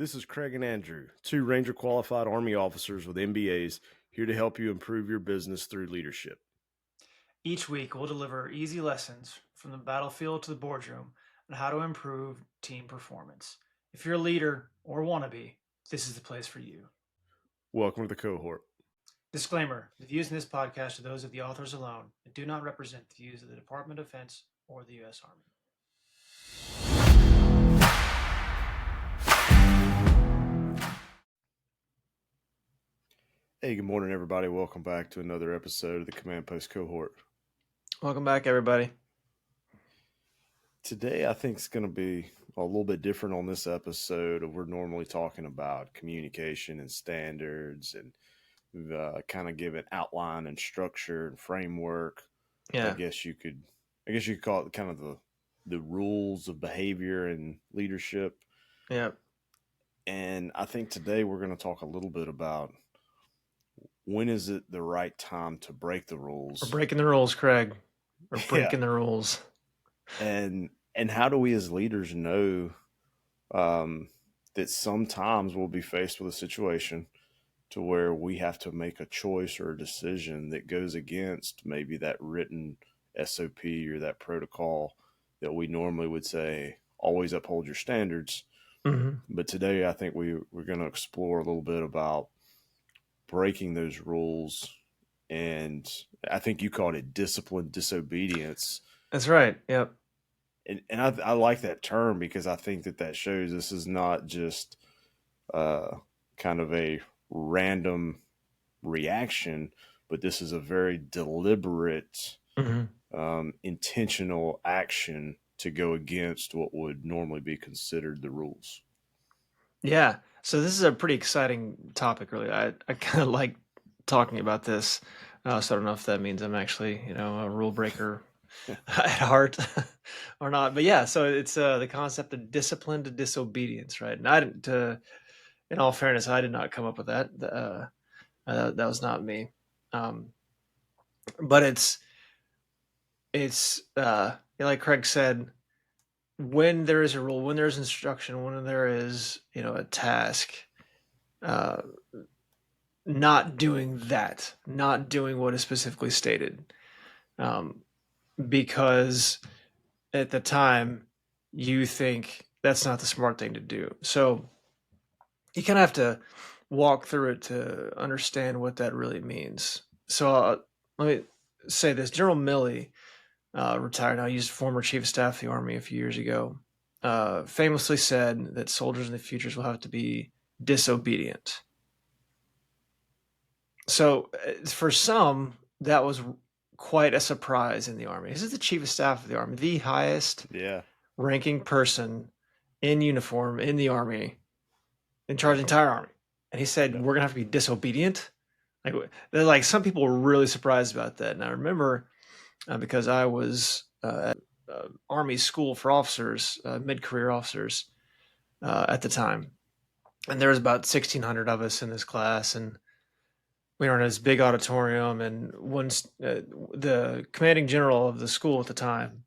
This is Craig and Andrew, two Ranger qualified Army officers with MBAs, here to help you improve your business through leadership. Each week, we'll deliver easy lessons from the battlefield to the boardroom on how to improve team performance. If you're a leader or want to be, this is the place for you. Welcome to the cohort. Disclaimer: the views in this podcast are those of the authors alone and do not represent the views of the Department of Defense or the U.S. Army. Hey, good morning, everybody. Welcome back to another episode of the Command Post Cohort. Welcome back, everybody. Today, I think it's going to be a little bit different on this episode. We're normally talking about communication and standards and kind of give an outline and structure and framework. Yeah. I guess you could call it kind of the rules of behavior and leadership. Yeah. And I think today we're going to talk a little bit about when is it the right time to break the rules. We're breaking the rules, Craig. We're breaking the rules. And how do we as leaders know that sometimes we'll be faced with a situation to where we have to make a choice or a decision that goes against maybe that written SOP or that protocol that we normally would say, always uphold your standards. Mm-hmm. But today I think we're going to explore a little bit about breaking those rules. And I think you called it discipline, disobedience. That's right. Yep. And I like that term because I think that shows this is not just kind of a random reaction, but this is a very deliberate, intentional action to go against what would normally be considered the rules. Yeah. So this is a pretty exciting topic, really. I kind of like talking about this. So I don't know if that means I'm actually, a rule breaker at heart or not. But yeah, so it's the concept of discipline to disobedience, right? And I didn't, in all fairness, I did not come up with that. That was not me. But it's like Craig said, when there is a rule, when there's instruction, when there is, a task, not doing that, not doing what is specifically stated, because at the time you think that's not the smart thing to do. So you kind of have to walk through it to understand what that really means. So let me say this. General Milley, retired now, he's former chief of staff of the Army a few years ago, famously said that soldiers in the futures will have to be disobedient. So for some, that was quite a surprise in the Army. This is the chief of staff of the Army, the highest ranking person in uniform in the Army, in charge of the entire Army. And he said, we're going to have to be disobedient. Like some people were really surprised about that. And I remember because I was at Army School for Officers, mid-career officers at the time. And there was about 1,600 of us in this class. And we were in this big auditorium. And once the commanding general of the school at the time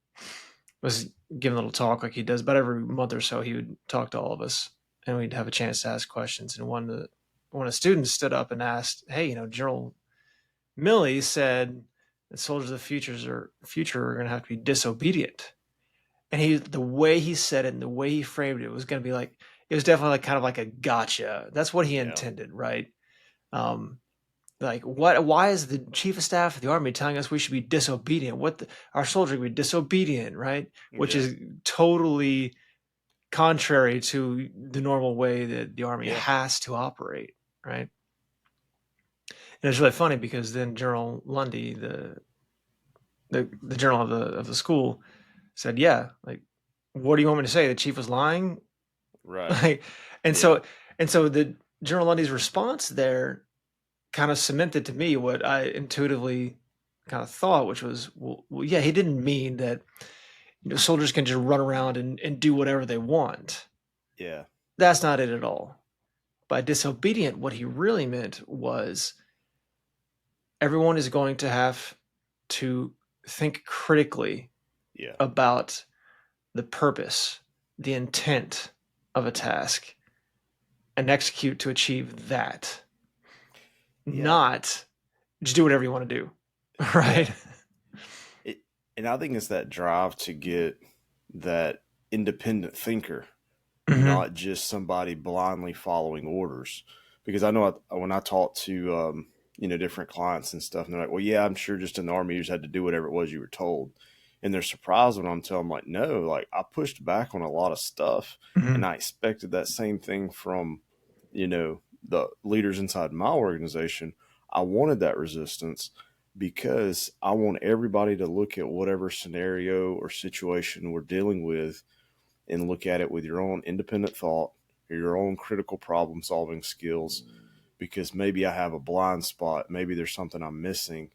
was giving a little talk like he does about every month or so. He would talk to all of us and we'd have a chance to ask questions. And one of the students stood up and asked, hey, General Milley said that soldiers of the future are going to have to be disobedient. And the way he said it and the way he framed it was going to be like, it was definitely like kind of like a gotcha. That's what he intended, right? Like why is the chief of staff of the Army telling us we should be disobedient? Our soldiers would be disobedient, right? Which is totally contrary to the normal way that the Army has to operate, right? And it's really funny because then General Lundy, the general of the school, said, "Yeah, like, what do you want me to say? The chief was lying, right?" So the General Lundy's response there kind of cemented to me what I intuitively kind of thought, which was, well, yeah, he didn't mean that soldiers can just run around and do whatever they want. Yeah, that's not it at all. By disobedient, what he really meant was everyone is going to have to think critically about the purpose, the intent of a task, and execute to achieve that, Yeah. not just do whatever you want to do. Yeah. Right? And I think it's that drive to get that independent thinker, Mm-hmm. not just somebody blindly following orders. Because I know when I talk to different clients and stuff, and they're like, "Well, yeah, I'm sure just in the army you just had to do whatever it was you were told," and they're surprised when I'm telling them like, "No, like I pushed back on a lot of stuff, Mm-hmm. and I expected that same thing from the leaders inside my organization. I wanted that resistance." Because I want everybody to look at whatever scenario or situation we're dealing with and look at it with your own independent thought or your own critical problem solving skills, because maybe I have a blind spot, maybe there's something I'm missing.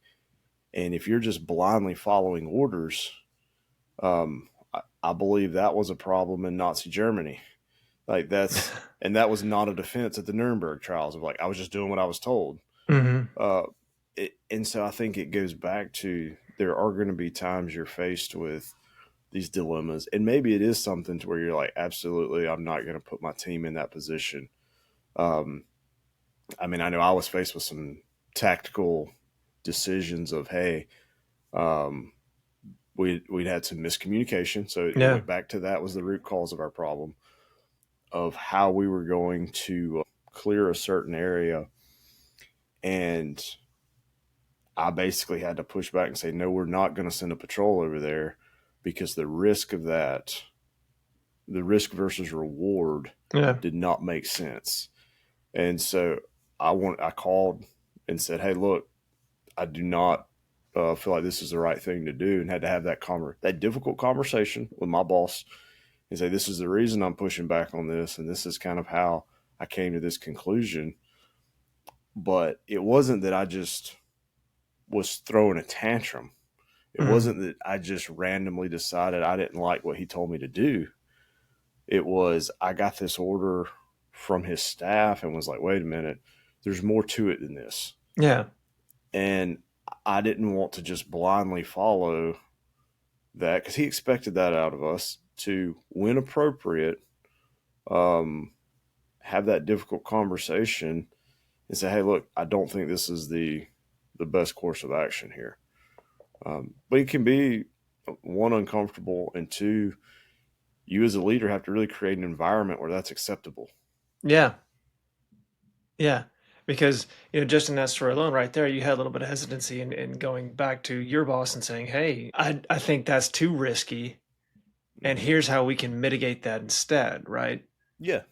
And if you're just blindly following orders, I believe that was a problem in Nazi Germany. Like and that was not a defense at the Nuremberg trials of like I was just doing what I was told. Mm-hmm. uh, and so I think it goes back to there are going to be times you're faced with these dilemmas, and maybe it is something to where you're like, absolutely, I'm not going to put my team in that position. Um, I mean, I know I was faced with some tactical decisions of, hey, um, we'd had some miscommunication, so it Yeah. went back to that was the root cause of our problem of how we were going to clear a certain area, and I basically had to push back and say, no, we're not going to send a patrol over there because the risk of that, the risk versus reward, Yeah. did not make sense. And so I called and said, hey, look, I do not feel like this is the right thing to do, and had to have that difficult conversation with my boss and say, this is the reason I'm pushing back on this, and this is kind of how I came to this conclusion. But it wasn't that I just was throwing a tantrum. It Mm-hmm. wasn't that I just randomly decided I didn't like what he told me to do. It was I got this order from his staff and was like, wait a minute, there's more to it than this. Yeah. And I didn't want to just blindly follow that because he expected that out of us to, when appropriate, um, have that difficult conversation and say, hey, look, I don't think this is the best course of action here. But it can be one, uncomfortable, and two, you as a leader have to really create an environment where that's acceptable. Yeah. Yeah. Because, just in that story alone right there, you had a little bit of hesitancy in going back to your boss and saying, hey, I think that's too risky. And Mm-hmm. here's how we can mitigate that instead, right? Yeah,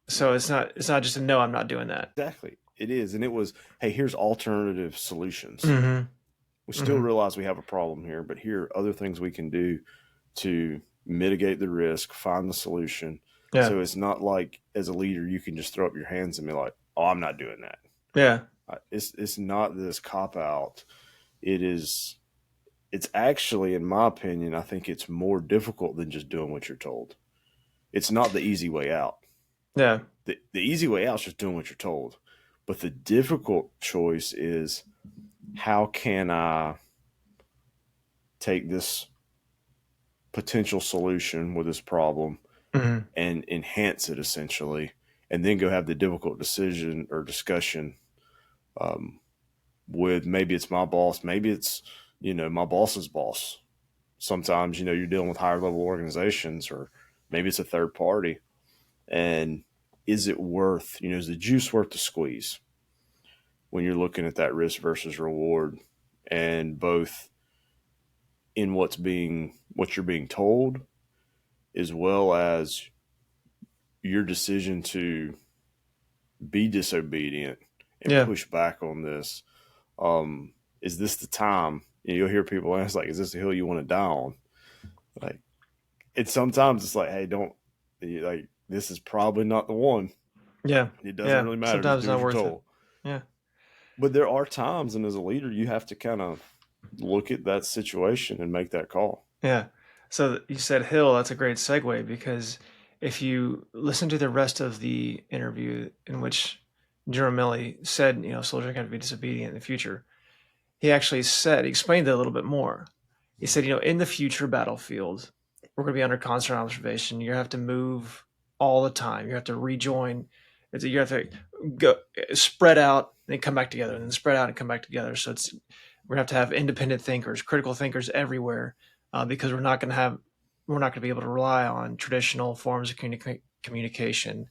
So it's not just a no, I'm not doing that. exactly. It is. And it was, hey, here's alternative solutions. Mm-hmm. We still Mm-hmm. realize we have a problem here, but here are other things we can do to mitigate the risk, find the solution. Yeah. So it's not like as a leader, you can just throw up your hands and be like, oh, I'm not doing that. Yeah. It's not this cop out. It is, it's actually, in my opinion, I think it's more difficult than just doing what you're told. It's not the easy way out. Yeah. The easy way out is just doing what you're told. But the difficult choice is how can I take this potential solution with this problem Mm-hmm. and enhance it essentially, and then go have the difficult decision or discussion um, with maybe it's my boss, maybe it's my boss's boss. Sometimes you're dealing with higher level organizations, or maybe it's a third party, and is it worth is the juice worth the squeeze when you're looking at that risk versus reward, and both in what you're being told as well as your decision to be disobedient and Yeah. push back on this. Um, is this the time? You'll hear people ask, like, is this the hill you want to die on? Like, it's sometimes it's like, hey, don't, like, this is probably not the one. Yeah. It doesn't Yeah. really matter. Just Sometimes it's do as not you're worth it. told. Yeah. But there are times, and as a leader, you have to kind of look at that situation and make that call. Yeah. So you said Hill, that's a great segue because if you listen to the rest of the interview in which Jerome Milley said, soldiers are going to be disobedient in the future, he actually said, he explained that a little bit more. He said, in the future battlefield, we're going to be under constant observation. You have to move all the time. You have to rejoin You have to go spread out and come back together, and then spread out and come back together. So we're going to have independent thinkers, critical thinkers everywhere, because we're not going to be able to rely on traditional forms of communication.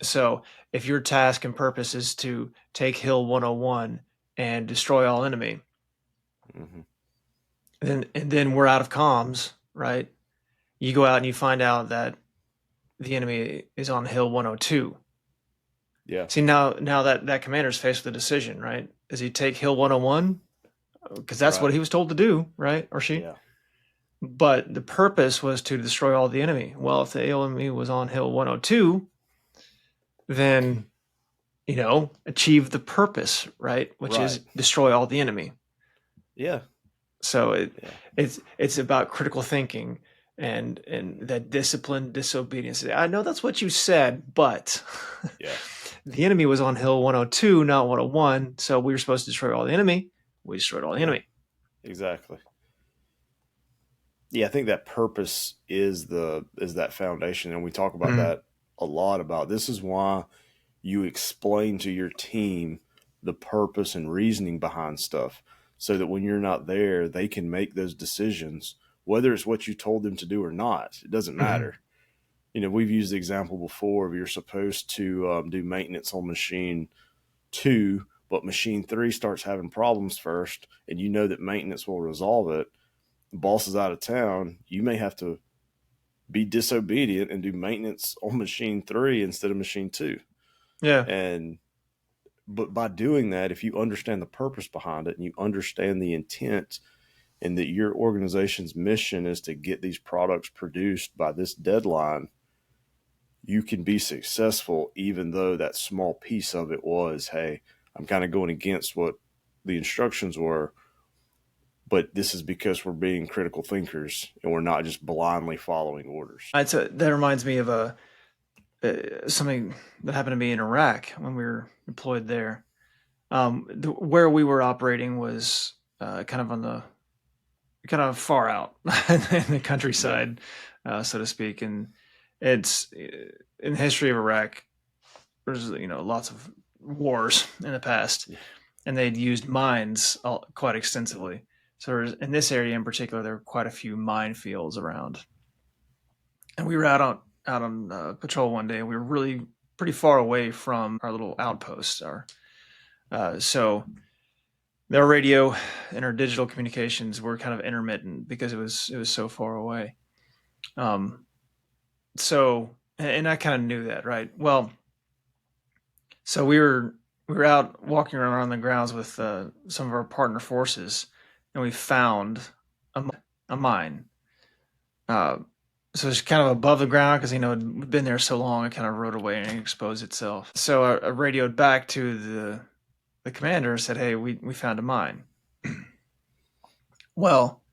So if your task and purpose is to take Hill 101 and destroy all enemy, then we're out of comms, right? You go out and you find out that the enemy is on Hill 102. Yeah. See, now that commander is faced with a decision, right? Does he take Hill 101? Because that's what he was told to do, right? Or she? Yeah. But the purpose was to destroy all the enemy. Well, if the enemy was on Hill 102, then, achieve the purpose, right? Which is destroy all the enemy. Yeah. So it's about critical thinking and that discipline, disobedience. I know that's what you said, but the enemy was on Hill 102, not 101. So we were supposed to destroy all the enemy. We destroyed all the enemy. Exactly. Yeah, I think that purpose is that foundation, and we talk about that a lot. About this is why you explain to your team the purpose and reasoning behind stuff, so that when you're not there, they can make those decisions, whether it's what you told them to do or not. It doesn't matter. We've used the example before of you're supposed to do maintenance on machine 2, but machine 3 starts having problems first, and you know that maintenance will resolve it. The boss is out of town. You may have to be disobedient and do maintenance on machine 3 instead of machine 2. Yeah. But by doing that, if you understand the purpose behind it and you understand the intent, and that your organization's mission is to get these products produced by this deadline, you can be successful, even though that small piece of it was, hey, I'm kind of going against what the instructions were, but this is because we're being critical thinkers and we're not just blindly following orders. That reminds me of something that happened to me in Iraq when we were deployed there. Where we were operating was kind of far out in the countryside, so to speak, and it's in the history of Iraq. There's lots of wars in the past, and they'd used mines quite extensively. So in this area in particular, there were quite a few minefields around, and we were out on patrol one day, and we were really pretty far away from our little outpost. So their radio and our digital communications were kind of intermittent because it was so far away. So, and I kind of knew that, right? Well, so we were out walking around on the grounds with some of our partner forces, and we found a mine. So it's kind of above the ground because it'd been there so long, it kind of rode away and exposed itself. So I radioed back to the commander and said, "Hey, we found a mine." Well,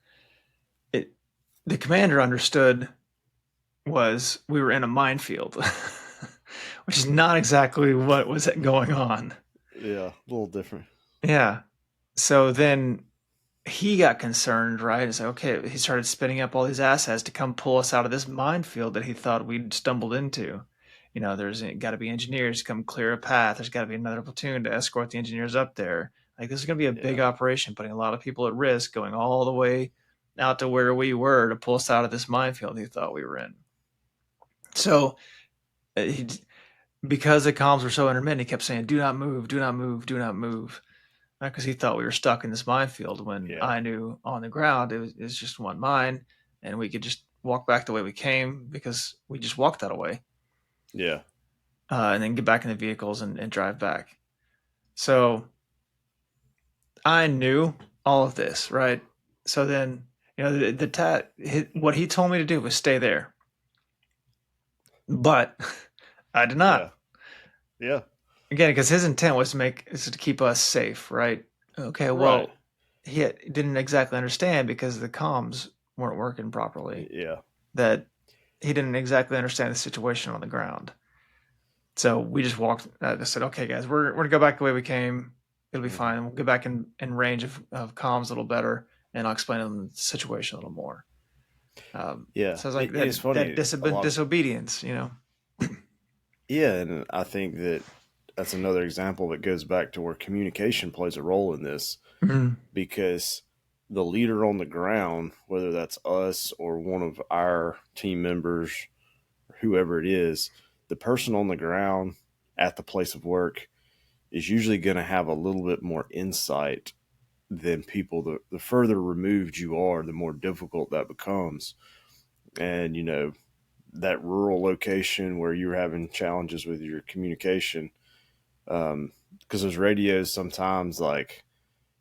the commander understood was we were in a minefield, which is not exactly what was going on. Yeah, a little different. Yeah. So then he got concerned, right? It's like, okay, he started spinning up all these assets to come pull us out of this minefield that he thought we'd stumbled into. There's got to be engineers to come clear a path. There's got to be another platoon to escort the engineers up there. Like, this is going to be a big operation, putting a lot of people at risk, going all the way out to where we were to pull us out of this minefield he thought we were in. So because the comms were so intermittent, he kept saying, "Do not move, do not move, do not move." Because he thought we were stuck in this minefield when I knew on the ground it was just one mine, and we could just walk back the way we came because we just walked that way. Yeah. And then get back in the vehicles and drive back. So I knew all of this, right? So then, what he told me to do was stay there. But I did not. Yeah. Again, because his intent was to keep us safe, right? Okay, well, he didn't exactly understand because the comms weren't working properly. Yeah. That he didn't exactly understand the situation on the ground. So we just walked. I said, "Okay, guys, we're gonna go back the way we came. It'll be fine. We'll get back in range of comms a little better, and I'll explain to them the situation a little more." Yeah. So I was like, that disobedience, Yeah, and I think that's another example that goes back to where communication plays a role in this, Mm-hmm. because the leader on the ground, whether that's us or one of our team members, whoever it is, the person on the ground at the place of work is usually going to have a little bit more insight than people. The further removed you are, the more difficult that becomes. And, that rural location where you're having challenges with your communication, because those radios sometimes, like,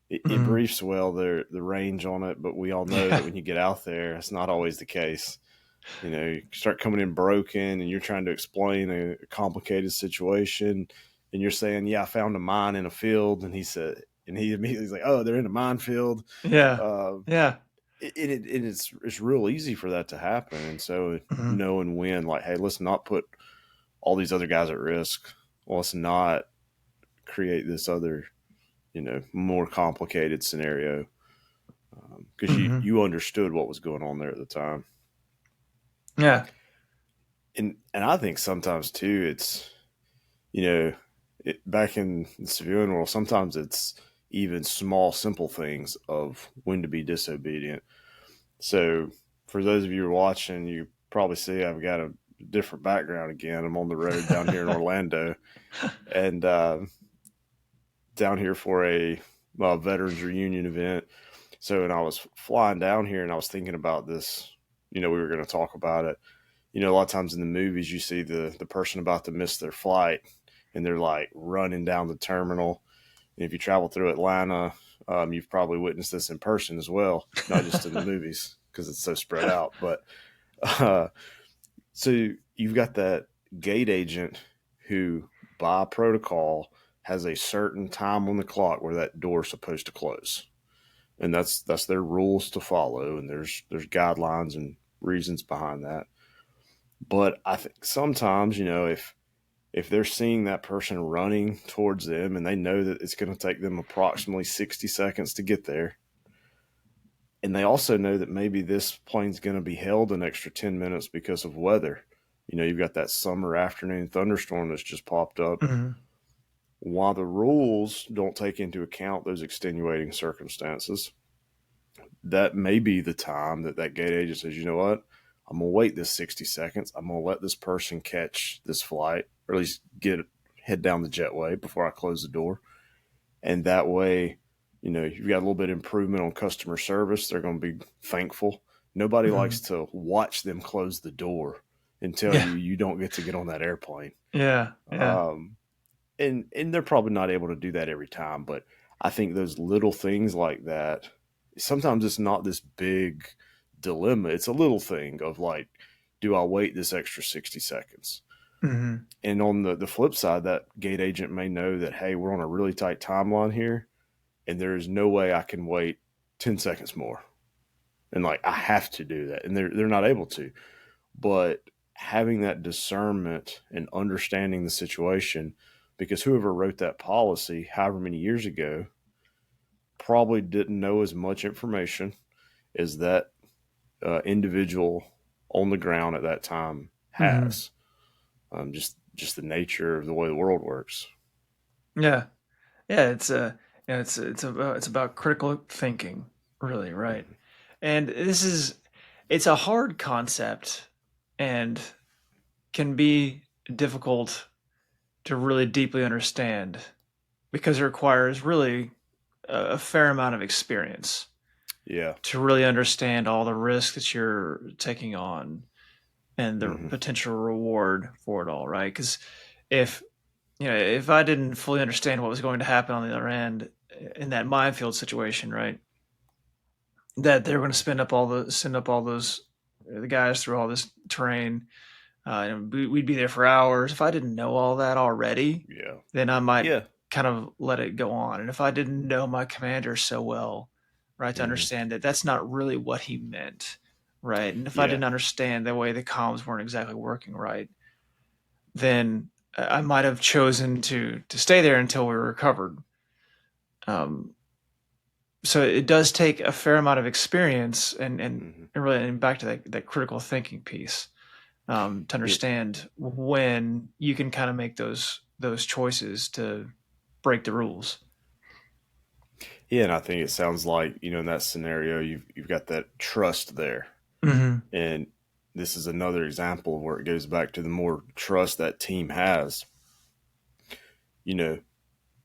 it Mm-hmm. briefs well the range on it, but we all know that Yeah. when you get out there, it's not always the case. You start coming in broken, and you're trying to explain a complicated situation, and you're saying, "Yeah, I found a mine in a field," and he immediately's like, "Oh, they're in a minefield." Yeah. Uh, Yeah. it's real easy for that to happen, and so Mm-hmm. knowing when, like, hey, let's not put all these other guys at risk. Let's not create this other, more complicated scenario, because Mm-hmm. you understood what was going on there at the time. Yeah. And I think sometimes too, it's, you know, back in the civilian world, sometimes it's even small, simple things of when to be disobedient. So for those of you who are watching, you probably see I've got a different background again. I'm on the road down here in Orlando, and down here for a veterans reunion event. So, and I was flying down here, and I was thinking about this. We were going to talk about it. A lot of times in the movies, you see the person about to miss their flight, and they're like running down the terminal. And if you travel through Atlanta, you've probably witnessed this in person as well, not just in the movies because it's so spread out. But uh, so you've got that gate agent who, by protocol, has a certain time on the clock where that door is supposed to close, and that's their rules to follow. And there's guidelines and reasons behind that. But I think sometimes, if they're seeing that person running towards them and they know that it's going to take them approximately 60 seconds to get there, and they also know that maybe this plane's going to be held an extra 10 minutes because of weather. You've got that summer afternoon thunderstorm that's just popped up. Mm-hmm. While the rules don't take into account those extenuating circumstances, that may be the time that gate agent says, you know what? I'm going to wait this 60 seconds. I'm going to let this person catch this flight, or at least head down the jetway before I close the door. And that way, you've got a little bit of improvement on customer service. They're going to be thankful. Nobody Mm-hmm. likes to watch them close the door and tell Yeah. you don't get to get on that airplane. Yeah. Yeah. Um, and they're probably not able to do that every time, but I think those little things like that, sometimes it's not this big dilemma. It's a little thing of like, do I wait this extra 60 seconds? Mm-hmm. And on the flip side, that gate agent may know that, hey, we're on a really tight timeline here, and there is no way I can wait 10 seconds more. And like, I have to do that. And they're not able to. But having that discernment and understanding the situation, because whoever wrote that policy however many years ago probably didn't know as much information as that individual on the ground at that time Mm-hmm. has. Just the nature of the way the world works. Yeah. Yeah. It's about critical thinking, really, right? Mm-hmm. And it's a hard concept and can be difficult to really deeply understand because it requires really a fair amount of experience Yeah. to really understand all the risks that you're taking on and the Mm-hmm. potential reward for it all, right? Because if if I didn't fully understand what was going to happen on the other end in that minefield situation, right, that they were going to send up all those the guys through all this terrain, and we'd be there for hours. If I didn't know all that already, Yeah. then I might Yeah. kind of let it go on. And if I didn't know my commander so well, right, to Mm-hmm. understand that that's not really what he meant, right, and if I Yeah. didn't understand the way the comms weren't exactly working right, then I might have chosen to stay there until we were recovered. Um, so it does take a fair amount of experience and Mm-hmm. really and back to that critical thinking piece. to understand when you can kind of make those choices to break the rules. Yeah, and I think it sounds like, in that scenario, you've got that trust there. Mm-hmm. And this is another example of where it goes back to the more trust that team has. You know,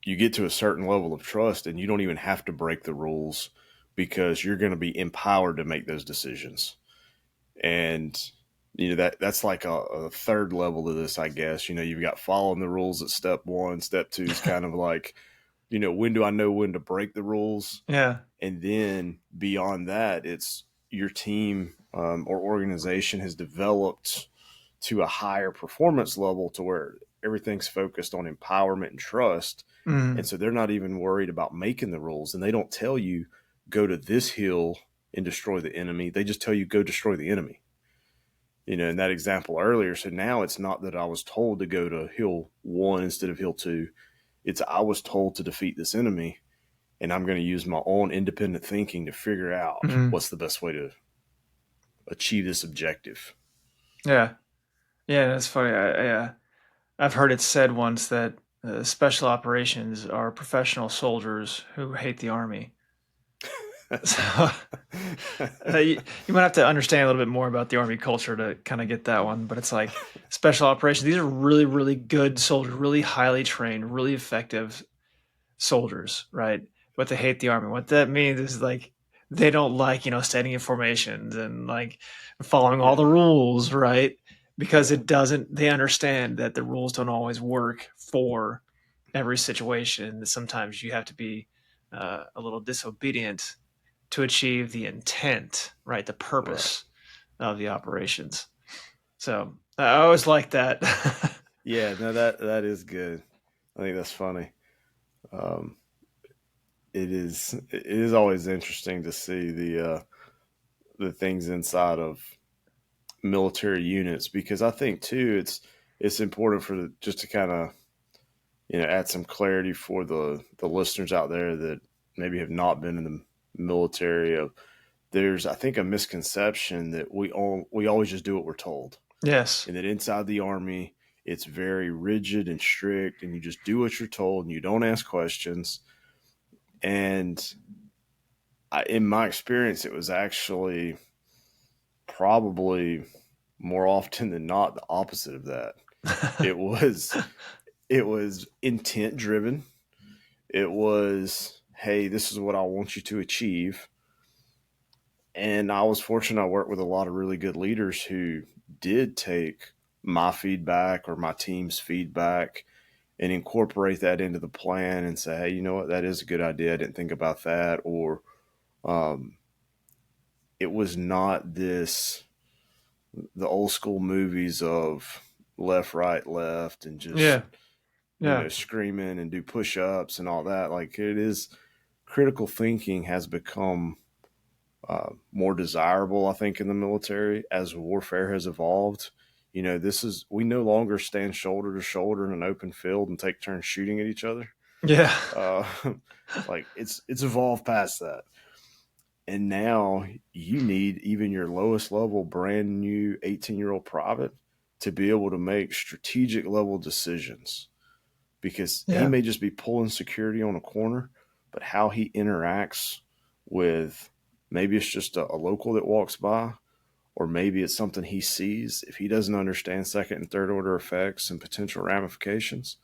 you get to a certain level of trust and you don't even have to break the rules because you're going to be empowered to make those decisions. And that's like a third level to this, I guess. You've got following the rules at step one. Step two is kind of like, when do I know when to break the rules? Yeah. And then beyond that, it's your team or organization has developed to a higher performance level to where everything's focused on empowerment and trust. And Mm. so they're not even worried about making the rules. And they don't tell you, go to this hill and destroy the enemy. They just tell you, go destroy the enemy. In that example earlier. So now it's not that I was told to go to hill one instead of hill two. It's I was told to defeat this enemy, and I'm going to use my own independent thinking to figure out Mm. what's the best way to achieve this objective. Yeah. Yeah. That's funny. I've heard it said once that special operations are professional soldiers who hate the army. So you might have to understand a little bit more about the army culture to kind of get that one. But it's like special operations. These are really, really good soldiers, really highly trained, really effective soldiers, right? But they hate the army. What that means is like they don't like, standing in formations and like following all Yeah, the rules, right? Because yeah, it doesn't, they understand that the rules don't always work for every situation. That sometimes you have to be a little disobedient to achieve the intent, right? The right. purpose of the operations. So I always like that. Yeah, no, that is good. I think that's funny. Um, it is always interesting to see the things inside of military units because I think too it's important for just to kind of add some clarity for the listeners out there that maybe have not been in the military. There's I think a misconception that we always just do what we're told, Yes. and that inside the army it's very rigid and strict, and you just do what you're told and you don't ask questions. And in my experience, it was actually probably more often than not the opposite of that. It was it was intent driven. It was, hey, this is what I want you to achieve. And I was fortunate I worked with a lot of really good leaders who did take my feedback or my team's feedback and incorporate that into the plan and say, hey, you know what, that is a good idea. I didn't think about that. Or um, it was not the old school movies of left, right, left, and just Yeah. Yeah. screaming and do push ups and all that. Like it is, critical thinking has become more desirable, I think, in the military as warfare has evolved. We no longer stand shoulder to shoulder in an open field and take turns shooting at each other. Yeah. Uh, like it's evolved past that. And now you need even your lowest level, brand new 18-year-old private to be able to make strategic level decisions because he Yeah. may just be pulling security on a corner, but how he interacts with maybe it's just a local that walks by, or maybe it's something he sees. If he doesn't understand second and third order effects and potential ramifications,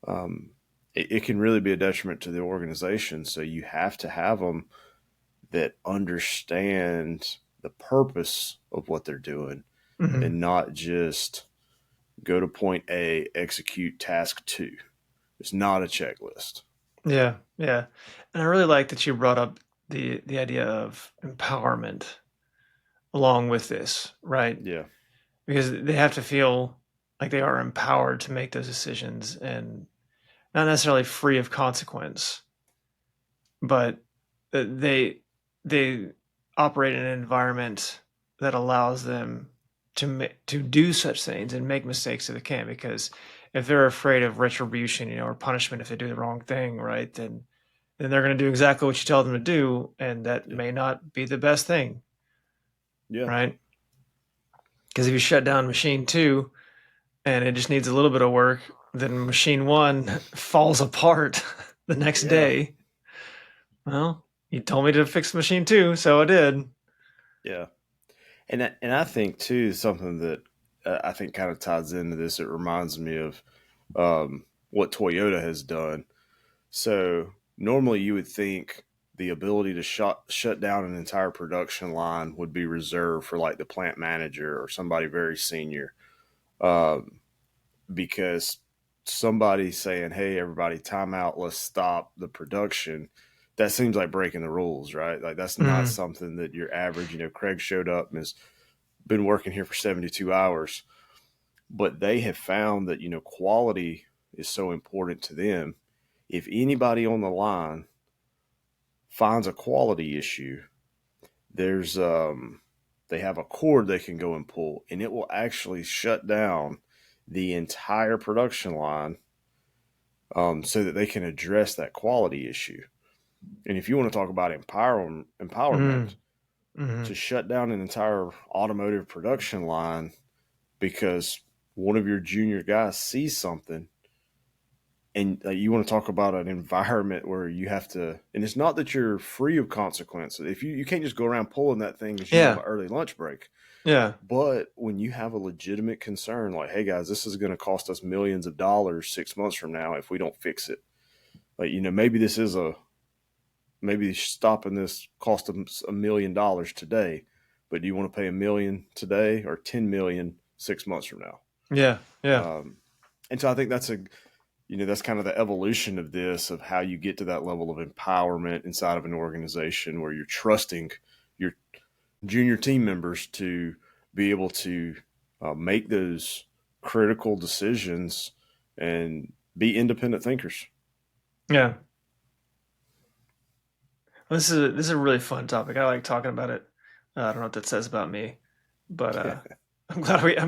um, it can really be a detriment to the organization. So you have to have them that understand the purpose of what they're doing Mhm. and not just go to point A, execute task two. It's not a checklist. Yeah, yeah. And I really like that you brought up the idea of empowerment along with this, right? Yeah. Because they have to feel like they are empowered to make those decisions and not necessarily free of consequence, but they operate in an environment that allows them to do such things and make mistakes if they can. Because if they're afraid of retribution, or punishment if they do the wrong thing, right, then they're going to do exactly what you tell them to do, and that Yeah. may not be the best thing, Yeah. right? Because if you shut down machine 2 and it just needs a little bit of work, then machine 1 falls apart the next day. Well, you told me to fix machine 2, so I did. Yeah. And I think too, something that I think kind of ties into this, it reminds me of what Toyota has done. So normally you would think the ability to shut down an entire production line would be reserved for like the plant manager or somebody very senior, um, because somebody saying, "Hey, everybody, time out, let's stop the production." That seems like breaking the rules, right? Like that's not something that your average. Craig showed up and has been working here for 72 hours, but they have found that quality is so important to them. If anybody on the line finds a quality issue, there's they have a cord they can go and pull, and it will actually shut down the entire production line, so that they can address that quality issue. And if you want to talk about empowerment, to shut down an entire automotive production line because one of your junior guys sees something, and you want to talk about an environment where you have to, and it's not that you're free of consequences. If you can't just go around pulling that thing as you have an early lunch break. Yeah. But when you have a legitimate concern, like, hey guys, this is going to cost us millions of dollars 6 months from now if we don't fix it. Like, maybe stopping this cost them $1 million today, but do you want to pay $1 million today or 10 million 6 months from now? Yeah. Yeah. And so I think that's that's kind of the evolution of this, of how you get to that level of empowerment inside of an organization where you're trusting your junior team members to be able to make those critical decisions and be independent thinkers. Yeah. This is a really fun topic. I like talking about it. I don't know what that says about me, but I'm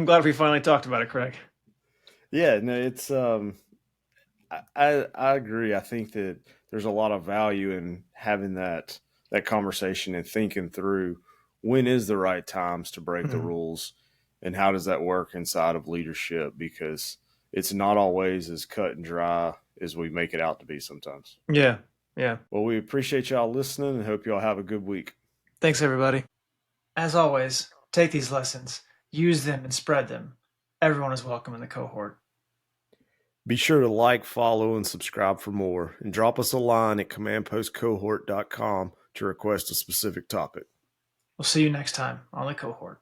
glad we finally talked about it, Craig. Yeah, no, it's I agree. I think that there's a lot of value in having that conversation and thinking through when is the right times to break the rules, and how does that work inside of leadership, because it's not always as cut and dry as we make it out to be sometimes. Yeah. Yeah. Well, we appreciate y'all listening and hope y'all have a good week. Thanks, everybody. As always, take these lessons, use them, and spread them. Everyone is welcome in the cohort. Be sure to like, follow, and subscribe for more, and drop us a line at commandpostcohort.com to request a specific topic. We'll see you next time on the cohort.